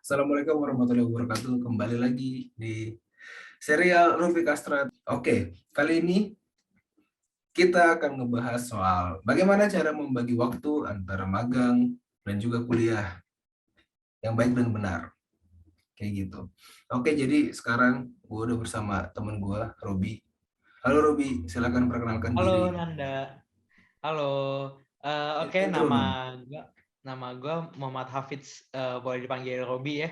Assalamualaikum warahmatullahi wabarakatuh. Kembali lagi di serial Rufi Kastrat. Oke, kali ini kita akan ngebahas soal bagaimana cara membagi waktu antara magang dan juga kuliah yang baik dan benar. Kayak gitu. Oke, jadi sekarang gue udah bersama temen gue, Robi. Halo Robi, silakan perkenalkan Halo diri. Nanda, halo. Oke, Intro nama dong. gue nama gue Muhammad Hafiz, boleh dipanggil Robi ya.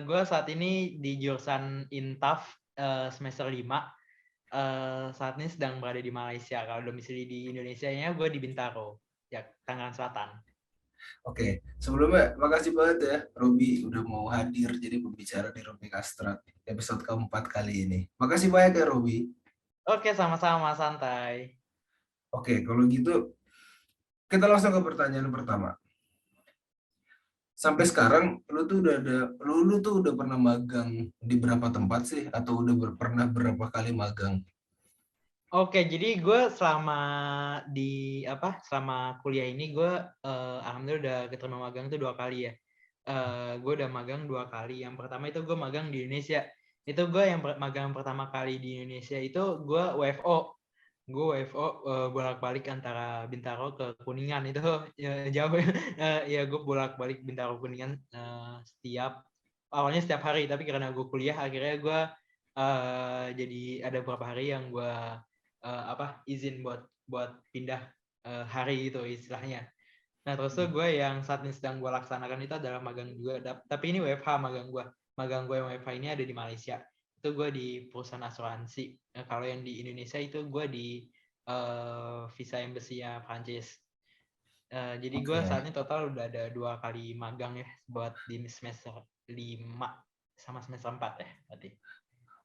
Gue saat ini di jurusan Intaf, semester 5. Saat ini sedang berada di Malaysia. Kalau domisili di Indonesia-nya gue di Bintaro, ya, Tangerang Selatan. Oke, sebelumnya makasih banget ya Robi udah mau hadir jadi pembicara di Robi Kastrat episode keempat kali ini. Makasih banyak ya Robi. Oke, sama-sama, santai. Oke, kalau gitu kita langsung ke pertanyaan pertama. Sampai sekarang lu tuh udah pernah magang di berapa tempat sih atau udah pernah berapa kali magang? Oke, jadi gue selama kuliah ini gue alhamdulillah udah keterima magang tuh 2 kali ya. Gue udah magang 2 kali. Yang pertama itu gue magang di Indonesia. Itu gue yang magang pertama kali di Indonesia itu gue WFO. Gue WFO, bolak-balik antara Bintaro ke Kuningan itu ya, jauh ya. Ya gue bolak-balik Bintaro Kuningan, awalnya setiap hari, tapi karena gue kuliah akhirnya gue jadi ada beberapa hari yang gue izin buat buat pindah hari itu istilahnya. Nah, terus tuh gue yang saat ini sedang gue laksanakan itu adalah magang juga, tapi ini WFH magang gue. Magang gue yang WFH ini ada di Malaysia. Itu gue di perusahaan asuransi. Nah, kalau yang di Indonesia itu gue di visa embassy-nya Prancis. Jadi gue Oke. saat ini total udah ada 2 kali magang ya, buat di semester 5 sama semester 4 ya berarti.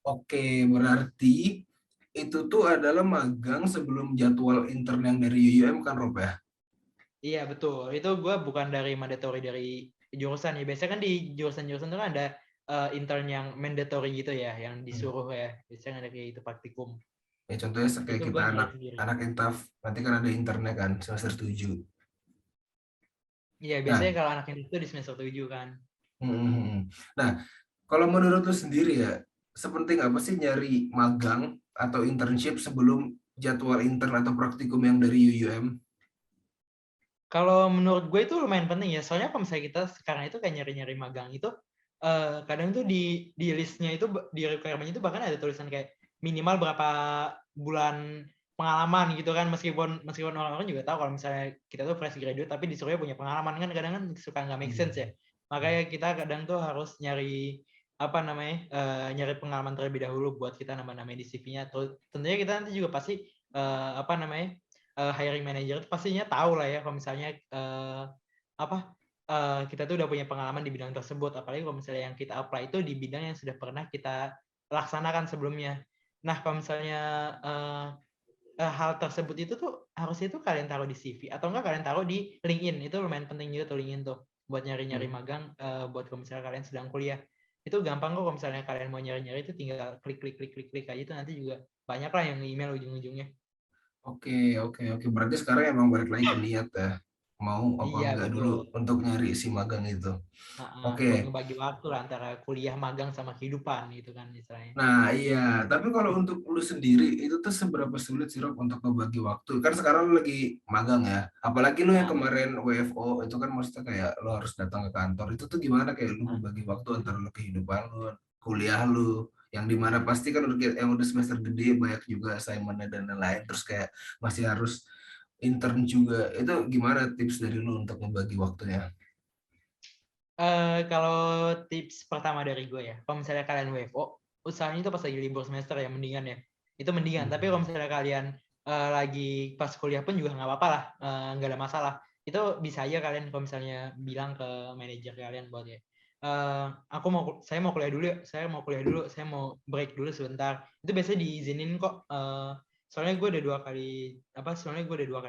Oke, berarti itu tuh adalah magang sebelum jadwal intern yang dari UUM kan Rob ya? Iya betul, itu gue bukan dari mandatory dari jurusan ya. Biasanya kan di jurusan-jurusan itu kan ada intern yang mandatory gitu ya, yang Hmm. disuruh ya. Biasanya ada kayak itu praktikum. Ya contohnya kayak Itu kita gue anak nyari sendiri. anak intaf nanti kan ada internnya kan semester 7. Iya, Nah, biasanya kalau anak itu di semester 7 kan. nah, kalau menurut lu sendiri ya, sepenting apa sih nyari magang atau internship sebelum jadwal intern atau praktikum yang dari UUM? Kalau menurut gue itu lumayan penting ya, soalnya kalau misalnya kita sekarang itu kayak nyari-nyari magang itu, kadang tuh di listnya itu, di requirement itu bahkan ada tulisan kayak minimal berapa bulan pengalaman gitu kan, meskipun meskipun orang-orang juga tahu kalau misalnya kita tuh fresh graduate tapi disuruhnya punya pengalaman, kan kadang kan suka nggak make sense ya. Makanya kita kadang tuh harus nyari nyari pengalaman terlebih dahulu buat kita nambah-nambah di CV-nya. Tentunya kita nanti juga pasti hiring manager itu pastinya tahu lah ya kalau misalnya kita tuh udah punya pengalaman di bidang tersebut, apalagi kalau misalnya yang kita apply itu di bidang yang sudah pernah kita laksanakan sebelumnya. Nah, kalau misalnya hal tersebut itu tuh harusnya tuh kalian taruh di CV atau enggak kalian taruh di LinkedIn. Itu lumayan penting juga tuh LinkedIn tuh buat nyari-nyari Hmm. magang, buat kalau misalnya kalian sedang kuliah. Itu gampang kok kalau misalnya kalian mau nyari-nyari itu tinggal klik klik klik klik klik aja, itu nanti juga banyak lah yang email ujung-ujungnya. Oke, oke, oke. Berarti sekarang emang balik lagi ke niat ya. Mau apa Iya enggak dulu betul. untuk nyari si magang itu. Oke. Buat ngebagi waktu lah antara kuliah, magang, sama kehidupan gitu kan istilahnya. Nah, iya. Tapi kalau untuk lu sendiri, itu tuh seberapa sulit sih, Rob, untuk ngebagi waktu? Kan sekarang lu lagi magang ya. Apalagi lu yang Nah, kemarin WFO, itu kan maksudnya kayak lu harus datang ke kantor. Itu tuh gimana kayak lu nah, ngebagi waktu antara lu kehidupan lu, kuliah lu, yang dimana pasti kan yang udah semester gede, banyak juga assignment dan lain-lain. Terus kayak masih harus intern juga. Itu gimana tips dari lu untuk ngebagi waktunya? kalau tips pertama dari gue ya, kalau misalnya kalian WFO, usahanya itu pas lagi libur semester ya, mendingan ya. Itu mendingan. Tapi kalau misalnya kalian lagi pas kuliah pun juga nggak apa-apa lah, nggak ada masalah. Itu bisa aja kalian kalau misalnya bilang ke manajer kalian buat ya, saya mau kuliah dulu ya, saya mau break dulu sebentar. Itu biasanya diizinin kok. Soalnya gue udah 2 kali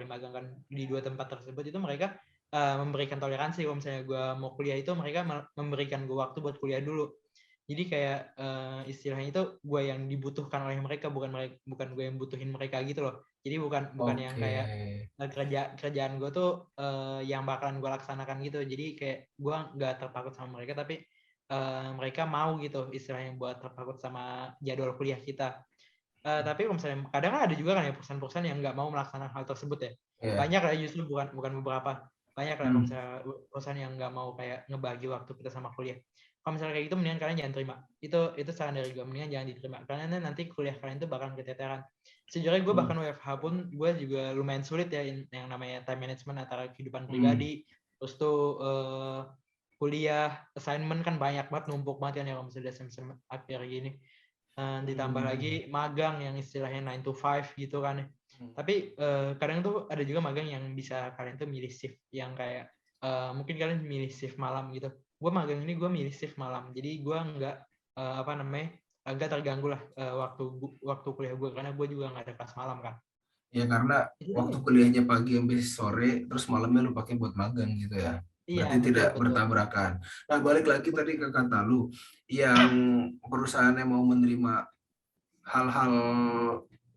magang kan di 2 tempat tersebut, itu mereka memberikan toleransi kalau misalnya gue mau kuliah itu mereka memberikan gue waktu buat kuliah dulu. Jadi kayak istilahnya itu gue yang dibutuhkan oleh mereka, bukan gue yang butuhin mereka gitu loh. Jadi bukan yang Oke. kayak kerjaan gue tuh yang bakalan gue laksanakan gitu. Jadi kayak gue nggak terpaku sama mereka, tapi mereka mau gitu istilahnya buat terpaku sama jadwal kuliah kita. Tapi kalau misalnya kadang ada juga kan ya perusahaan-perusahaan yang nggak mau melaksanakan hal tersebut ya. Iya. Banyak lah justru bukan beberapa. Banyak lah kalau Hmm. misalnya perusahaan yang nggak mau kayak ngebagi waktu kita sama kuliah. Kalau misalnya kayak gitu mendingan kalian jangan terima. Itu saran dari gue, mendingan jangan diterima. Karena nanti kuliah kalian itu bakal keteteran. Sejujurnya gue bahkan WFH pun gue juga lumayan sulit ya yang namanya time management antara kehidupan pribadi, terus tuh kuliah, assignment kan banyak banget, numpuk banget kan ya kalau misalnya semester akhir gini. Ditambah lagi magang yang istilahnya 9 to 5 gitu kan. Tapi kadang tuh ada juga magang yang bisa kalian tuh milih shift yang kayak mungkin kalian milih shift malam gitu. Gue magang ini gue milih shift malam. Jadi gue nggak apa namanya agak terganggu lah waktu kuliah gue karena gue juga nggak ada kelas malam kan. Ya karena waktu Itu kuliahnya pagi sampai sore, terus malamnya lu pakai buat magang gitu ya. iya Berarti betul tidak betul. bertabrakan. Nah, balik lagi tadi ke kata lu, yang perusahaan yang mau menerima hal-hal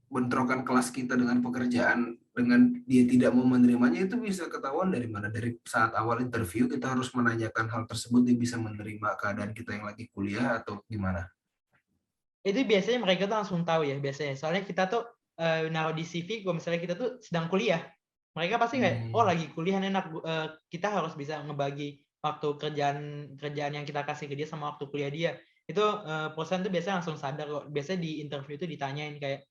bentrokan kelas kita dengan pekerjaan, dengan dia tidak mau menerimanya, itu bisa ketahuan dari mana? Dari saat awal interview kita harus menanyakan hal tersebut, dia bisa menerima keadaan kita yang lagi kuliah atau gimana? Itu biasanya mereka tuh langsung tahu ya biasanya. Soalnya kita tuh naruh di CV kalau misalnya kita tuh sedang kuliah. Mereka pasti kayak, oh lagi kuliah enak. Kita harus bisa ngebagi waktu kerjaan yang kita kasih ke dia sama waktu kuliah dia. Itu perusahaan tuh biasanya langsung sadar kok. Biasanya di interview itu ditanyain kayak,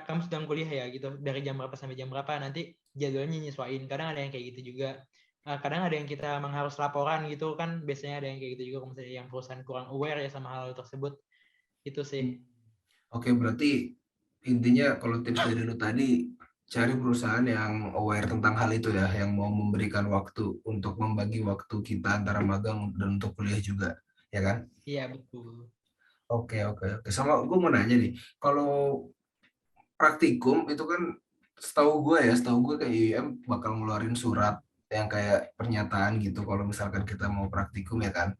kamu sedang kuliah ya gitu. Dari jam berapa sampai jam berapa. Nanti jadwalnya nyesuaiin. Kadang ada yang kayak gitu juga. Kadang ada yang kita memang harus laporan gitu kan. Biasanya ada yang kayak gitu juga kalau misalnya yang perusahaan kurang aware ya sama hal tersebut. Itu sih. Oke, berarti intinya kalau tips dari lu tadi, cari perusahaan yang aware tentang hal itu ya, yang mau memberikan waktu untuk membagi waktu kita antara magang dan untuk kuliah juga, ya kan? Iya betul. Oke, oke, oke. Sama gue mau nanya nih, kalau praktikum itu kan setahu gue kayak IUM bakal ngeluarin surat yang kayak pernyataan gitu kalau misalkan kita mau praktikum ya kan.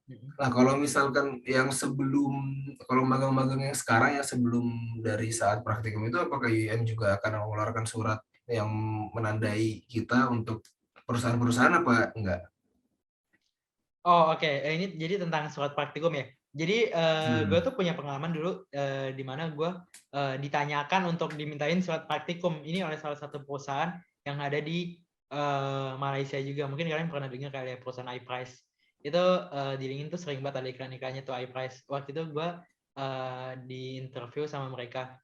Mm-mm. Nah, kalau misalkan yang sebelum, kalau magang-magang yang sekarang ya sebelum dari saat praktikum itu, apakah IUM juga akan mengeluarkan surat yang menandai kita untuk perusahaan-perusahaan apa enggak? Oh oke. Ini jadi tentang surat praktikum ya. Jadi gue Hmm. tuh punya pengalaman dulu di mana gue ditanyakan untuk dimintain surat praktikum ini oleh salah satu perusahaan yang ada di Malaysia juga. Mungkin kalian pernah dengar kali ya perusahaan iPrice. Itu di LinkedIn tuh sering banget ada iklan-iklannya tuh iPrice. Waktu itu gue di interview sama mereka.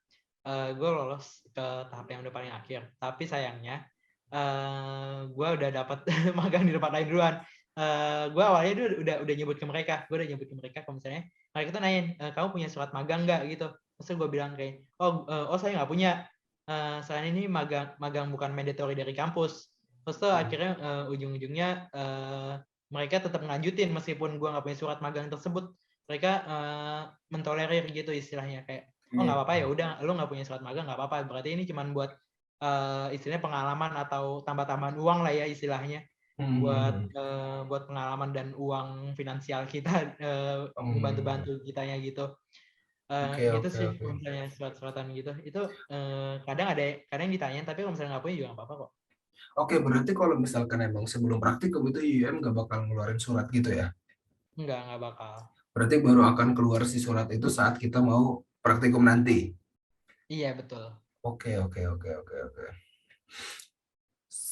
Gue lolos ke tahap yang udah paling akhir. Tapi sayangnya gue udah dapat magang di tempat lain duluan. Gue awalnya udah nyebut ke mereka, kalau misalnya mereka tuh nanyain, kamu punya surat magang nggak gitu. Terus gue bilang kayak, oh saya nggak punya. Selain ini magang bukan mandatory dari kampus. Terus tuh akhirnya ujung-ujungnya mereka tetap ngelanjutin meskipun gue nggak punya surat magang tersebut. Mereka mentolerir gitu istilahnya kayak, oh nggak apa-apa ya udah, lo nggak punya surat magang nggak apa-apa. Berarti ini cuma buat istilahnya pengalaman atau tambah-tambahan uang lah ya istilahnya buat pengalaman dan uang finansial kita ngebantu-bantu kitanya gitu. Oke, Gitu oke, sih oke. kalau misalnya surat-suratan gitu. Itu kadang ditanyain tapi kalau misalnya nggak punya juga nggak apa-apa kok. Oke, berarti kalau misalkan emang sebelum praktikum itu IUM nggak bakal ngeluarin surat gitu ya? Nggak bakal. Berarti baru akan keluar si surat itu saat kita mau praktikum nanti. Iya betul. Oke, oke, oke, oke, oke.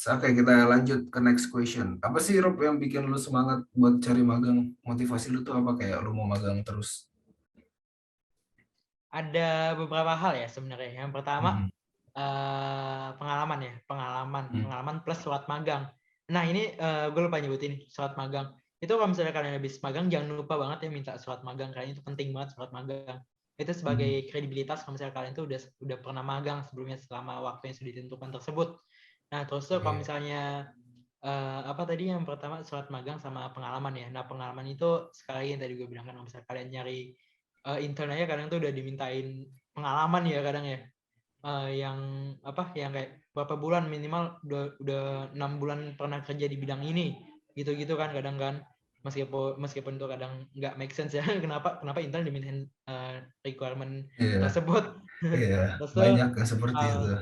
Oke, kita lanjut ke next question. Apa sih Rob yang bikin lu semangat buat cari magang? Motivasi lu tuh apa, kayak lu mau magang terus? Ada beberapa hal ya sebenarnya. Yang pertama Hmm. pengalaman ya, Hmm. pengalaman plus surat magang. Nah ini gue lupa nyebutin surat magang. Itu kalau misalnya kalian habis magang jangan lupa banget ya minta surat magang, karena itu penting banget surat magang. Itu Hmm. sebagai kredibilitas kalau misalnya kalian tuh udah pernah magang sebelumnya selama waktu yang sudah ditentukan tersebut. Nah terus tuh kalau Oke. misalnya apa tadi yang pertama surat magang sama pengalaman ya. Nah pengalaman itu sekali yang tadi gue bilang kan kalau misalnya kalian nyari intern aja kadang tuh udah dimintain pengalaman ya kadang ya. Yang apa yang kayak berapa bulan minimal udah 6 bulan pernah kerja di bidang ini gitu-gitu kan kadang kan meskipun itu kadang nggak make sense ya, kenapa intern dimintain requirement Iya, tersebut. iya, Terus banyak yang seperti hal itu.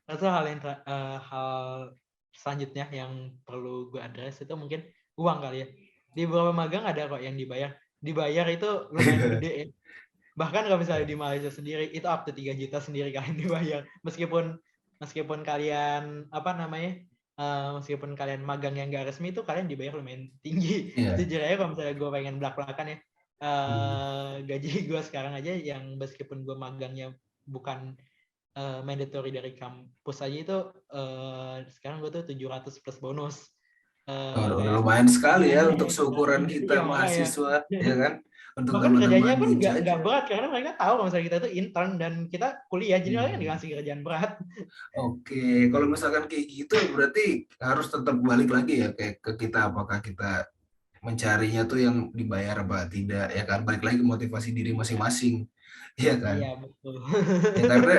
terus hal selanjutnya yang perlu gue address itu mungkin uang kali ya. Di beberapa magang ada kok yang dibayar itu lumayan gede ya. Bahkan kalau misalnya di Malaysia sendiri itu up to 3 juta sendiri kalian dibayar, meskipun kalian meskipun kalian magang yang gak resmi itu kalian dibayar lumayan tinggi. Iya. Jujur aja kalau misalnya gue pengen belak-belakan ya, gaji gue sekarang aja yang meskipun gue magangnya bukan mandatory dari kampus aja itu sekarang gue tuh 700 plus bonus. Udah Kayak lumayan sekali ya untuk kerjanya seukuran kita iya makanya. mahasiswa, ya kan? Untuk Bahkan kerjanya pun nemenin nggak jajan. berat karena mereka tahu kalau misalnya kita tuh intern dan kita kuliah, jadi mereka Hmm. dikasih kerjaan berat. Oke, kalau misalkan kayak gitu berarti harus tetap balik lagi ya kayak ke kita, apakah kita mencarinya tuh yang dibayar apa tidak, ya kan? Balik lagi motivasi diri masing-masing, ya kan? Iya betul. Ya karena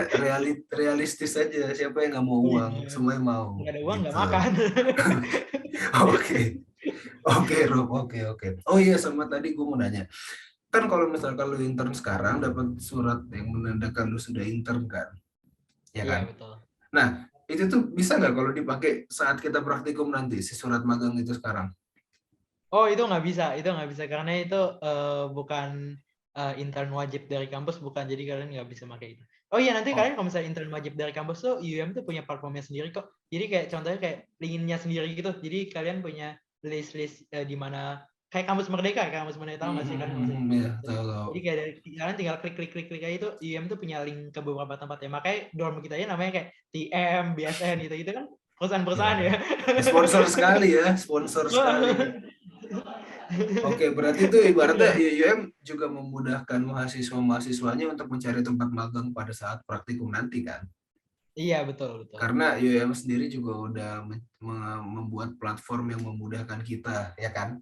realistis aja, siapa yang nggak mau uang, Iya, semuanya mau nggak ada uang nggak gitu. makan. Oke, oke Rob, oke. Oh iya, sama tadi gue mau nanya, kan kalau misalkan lu intern sekarang dapat surat yang menandakan lu sudah intern kan, ya Iya kan? betul. Nah, itu tuh bisa nggak kalau dipakai saat kita praktikum nanti, si surat magang itu sekarang? Oh itu nggak bisa karena itu bukan intern wajib dari kampus, bukan, jadi kalian nggak bisa pakai itu. Oh iya nanti Oh, kalian kalau misalnya intern wajib dari kampus tuh UM tuh punya platformnya sendiri kok. Jadi kayak contohnya kayak linknya sendiri gitu. Jadi kalian punya list di mana kayak kampus Merdeka, tahu nggak sih kan kampus Merdeka? ya, tahu. Jadi kayak kalian tinggal klik aja itu UM tuh punya link ke beberapa tempat ya. Makanya dorm kita aja namanya kayak TM, BSN gitu kan perusahaan-perusahaan ya. Ya. Sponsor sekali ya, sponsor sekali. Oke, berarti itu ibaratnya Iya. UUM juga memudahkan mahasiswa-mahasiswanya untuk mencari tempat magang pada saat praktikum nanti kan? Iya betul betul. Karena UUM sendiri juga udah membuat platform yang memudahkan kita, ya kan?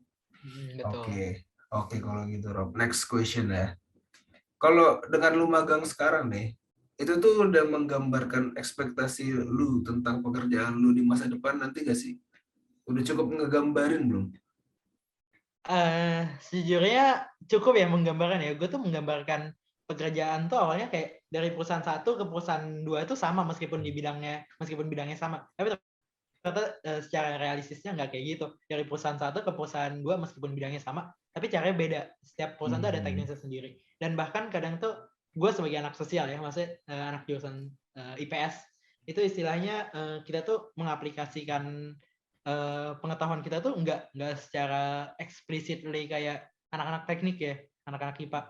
Betul. Oke, oke kalau gitu Rob. Next question ya. Kalau dengan lu magang sekarang nih, itu tuh udah menggambarkan ekspektasi lu tentang pekerjaan lu di masa depan nanti gak sih? Udah cukup ngegambarin belum? Sejujurnya cukup ya menggambarkan ya. Gue tuh menggambarkan pekerjaan tuh awalnya kayak dari perusahaan satu ke perusahaan dua itu sama meskipun bidangnya sama. Tapi ternyata secara realistisnya nggak kayak gitu. Dari perusahaan satu ke perusahaan dua meskipun bidangnya sama, tapi caranya beda. Setiap perusahaan tuh ada Hmm. teknisnya sendiri. Dan bahkan kadang tuh gue sebagai anak sosial ya, maksudnya anak jurusan IPS, itu istilahnya kita tuh mengaplikasikan pengetahuan kita tuh nggak secara explicitly kayak anak-anak teknik ya, anak-anak IPA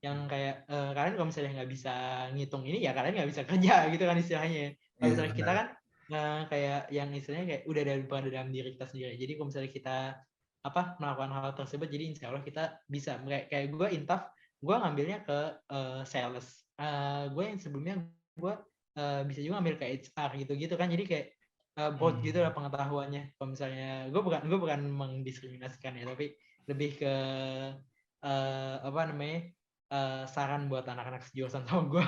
yang kayak kalian kalau misalnya nggak bisa ngitung ini ya kalian nggak bisa kerja gitu kan istilahnya. Kalau Iya misalnya kita benar. kan kayak yang istilahnya kayak udah dalam diri kita sendiri. Jadi kalau misalnya kita melakukan hal tersebut, jadi insya Allah kita bisa. Kayak gue intaf, gue ngambilnya ke sales. Gue yang sebelumnya gue bisa juga ngambil ke HR gitu kan. Jadi kayak broad gitu lah pengetahuannya. Kalau misalnya gue bukan mendiskriminasikan ya, tapi lebih ke saran buat anak-anak sejurusan sama gue.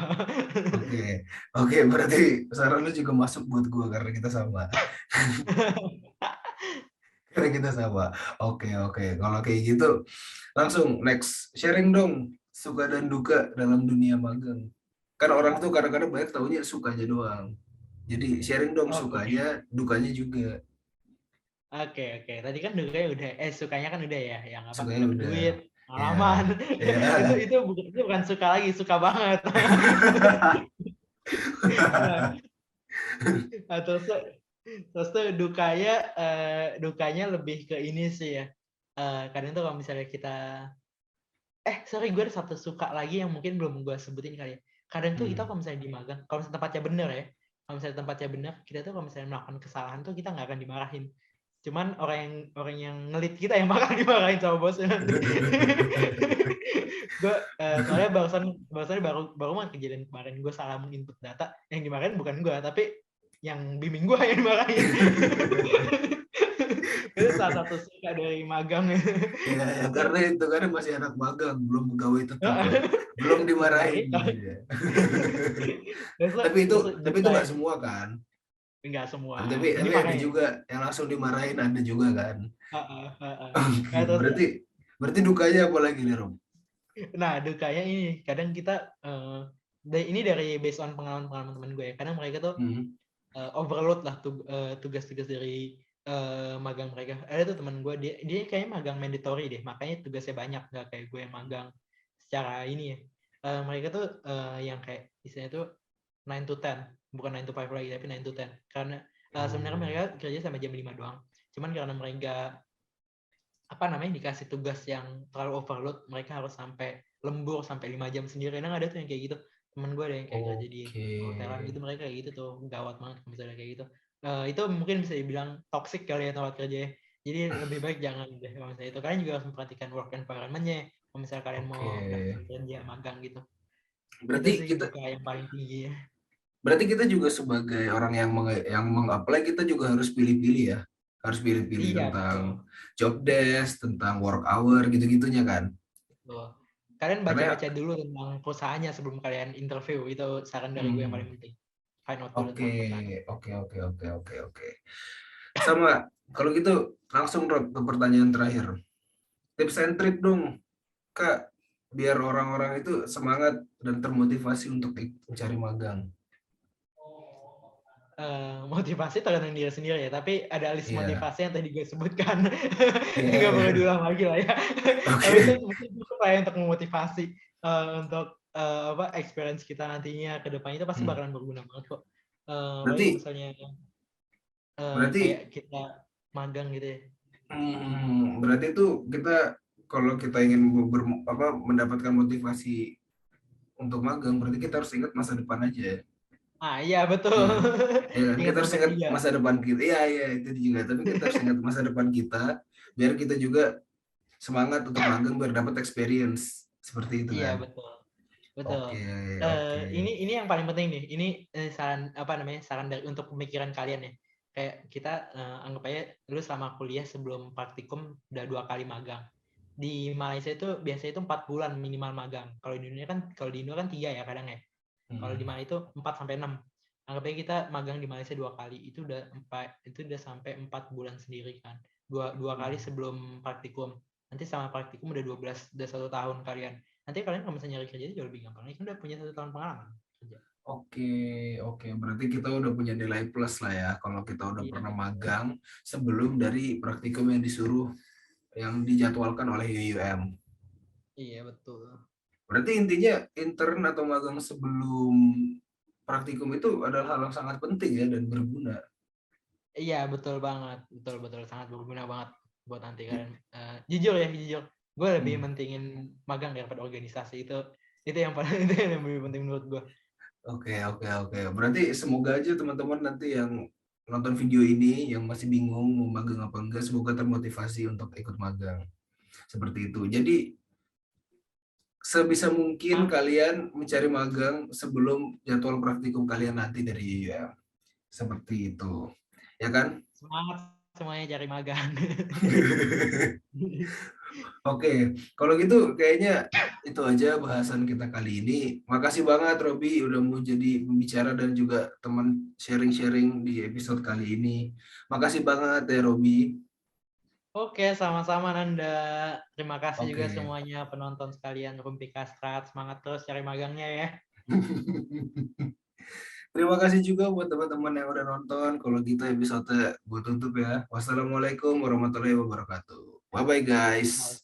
Oke, oke berarti saran lu juga masuk buat gua karena kita sama. Karena kita sama. Oke. Kalau kayak gitu, langsung next. Sharing dong, suka dan duka dalam dunia magang. Kan orang tuh kadang-kadang banyak taunya sukanya doang. Jadi sharing dong Oke. sukanya, dukanya juga. Oke. Tadi kan dukanya udah, sukanya kan udah ya, yang Sukanya dapat udah. duit, Ya, pengalaman. ya. itu bukan suka lagi, suka banget. Nah, terus tuh dukanya lebih ke ini sih ya. Kadang tuh kalau misalnya kita sorry, gue ada satu suka lagi yang mungkin belum gue sebutin kali ya. Kadang tuh kita kalau misalnya di magang, kalau misalnya tempatnya bener ya, kalau misalnya tempatnya bener, kita tuh kalau misalnya melakukan kesalahan tuh kita nggak akan dimarahin. Cuman orang yang ngelit kita yang bakal dimarahin sama bosnya nanti. Gue soalnya barusan baru mau kejadian kemarin, gue salah input data, yang dimarahin bukan gue, tapi yang bimbing gue yang dimarahin. Itu salah satu suka dari magang. Ya, Terus karena itu kan masih anak magang, belum pegawai tetap ya. Belum belum dimarahin hari. gitu ya. Terus Tapi itu duka nggak semua kan. Enggak semua. Tapi Ini ada makanya. juga yang langsung dimarahin, ada juga kan. Heeh, heeh. Oke, Nah, terus berarti dukanya apa lagi nih, Rom? nah, dukanya ini kadang kita ini dari based on pengalaman-pengalaman teman gue ya. Kadang mereka tuh Hmm. overload lah tugas-tugas dari magang mereka. Ada tuh teman gue dia kayaknya magang mandatory deh, makanya tugasnya banyak, nggak kayak gue yang magang secara ini ya. Mereka tuh yang kayak istilahnya tuh 9 to 10, bukan 9 to 5 lagi tapi 9 to 10. Karena sebenarnya mereka kerja sampai jam 5 doang. Cuman karena mereka apa namanya dikasih tugas yang terlalu overload, mereka harus sampai lembur sampai 5 jam sendiri. Kadang ada tuh yang kayak gitu. Temen gue ada yang kayak kerja di Oke. hotelan gitu, mereka kayak gitu tuh, gawat banget kalau misalnya kayak gitu. Itu mungkin bisa dibilang toxic kali ya tempat kerja ya. Jadi lebih baik jangan deh kalau misalnya itu. Kalian juga harus memperhatikan work environment-nya kalau misalnya kalian mau Oke. daftar kerja magang gitu. Itu Berarti sih kita duka yang paling tinggi ya. berarti kita juga sebagai orang yang yang meng-apply, kita juga harus pilih-pilih ya. Harus pilih-pilih Iya, betul. tentang job desk, tentang work hour gitu-gitunya kan. Betul. Kalian Karena baca-baca dulu tentang perusahaannya sebelum kalian interview. Itu saran dari gue yang paling hmm, penting. Find out dulu oke, tentang perusahaan. oke. Sama, kalau gitu langsung Rob ke pertanyaan terakhir. Tips and trick dong, Kak, biar orang-orang itu semangat dan termotivasi untuk mencari magang. Motivasi tergantung diri sendiri ya, tapi ada list Iya, motivasi yang tadi gue sebutkan. iya, Nggak perlu iya. diulang lagi lah ya. Tapi itu Oke. mungkin cukup lah ya untuk memotivasi untuk apa experience kita nantinya ke depan itu pasti Hmm. bakalan berguna banget kok. Apalagi kalau Berarti, misalnya kayak berarti, kita magang gitu ya. berarti itu kita kalau kita ingin mendapatkan motivasi untuk magang, berarti kita harus ingat masa depan aja. Ah iya betul. Iya, ya kan? Ingat Kita harus dosen ingat juga. masa depan kita. Iya, iya, itu juga. Tapi kita harus ingat masa depan kita, biar kita juga semangat untuk magang biar dapat experience seperti itu Iya kan. betul. Betul. Oke, oke. Ini yang paling penting nih. Ini saran apa namanya? Saran dari untuk pemikiran kalian ya. Kayak kita anggap aja lu selama kuliah sebelum praktikum udah 2 kali magang. Di Malaysia itu biasanya itu 4 bulan minimal magang. Kalau di Indo kan 3 ya kadang ya. Kalau di Hmm. Malaysia itu 4 sampai 6. Anggap aja kita magang di Malaysia 2 kali. Itu udah sampai 4 bulan sendiri kan. Dua kali Hmm. sebelum praktikum. Nanti sama praktikum udah 12, udah 1 tahun kalian. Nanti kalian kalau misalnya nyari kerja itu jauh lebih gampang. Ini kan udah punya 1 tahun pengalaman kerja. Oke, oke. Berarti kita udah punya nilai plus lah ya kalau kita udah Iya pernah betul. magang sebelum dari praktikum yang disuruh, yang dijadwalkan oleh UUM. Iya betul. Berarti intinya intern atau magang sebelum praktikum itu adalah hal yang sangat penting ya dan berguna. Iya betul banget. Betul betul sangat berguna banget buat nanti kalian. Jujur ya jujur. Gue lebih Hmm. mentingin magang daripada organisasi itu yang paling itu yang lebih penting menurut gue. Oke. Berarti semoga aja teman-teman nanti yang nonton video ini yang masih bingung mau magang apa enggak, semoga termotivasi untuk ikut magang. Seperti itu. Jadi sebisa mungkin Ah, kalian mencari magang sebelum jadwal praktikum kalian nanti dari UM. Seperti itu. Ya kan? semangat semuanya cari magang. Oke, kalau gitu kayaknya itu aja bahasan kita kali ini. Makasih banget Robi udah mau jadi pembicara dan juga teman sharing-sharing di episode kali ini. Makasih banget ya Robi. Oke, sama-sama Nanda. Terima kasih juga Oke. semuanya penonton sekalian Rumpi Kastrat. Semangat terus cari magangnya ya. Terima kasih juga buat teman-teman yang udah nonton. Kalau gitu episode gue tutup ya. Wassalamualaikum warahmatullahi wabarakatuh. Bye bye guys.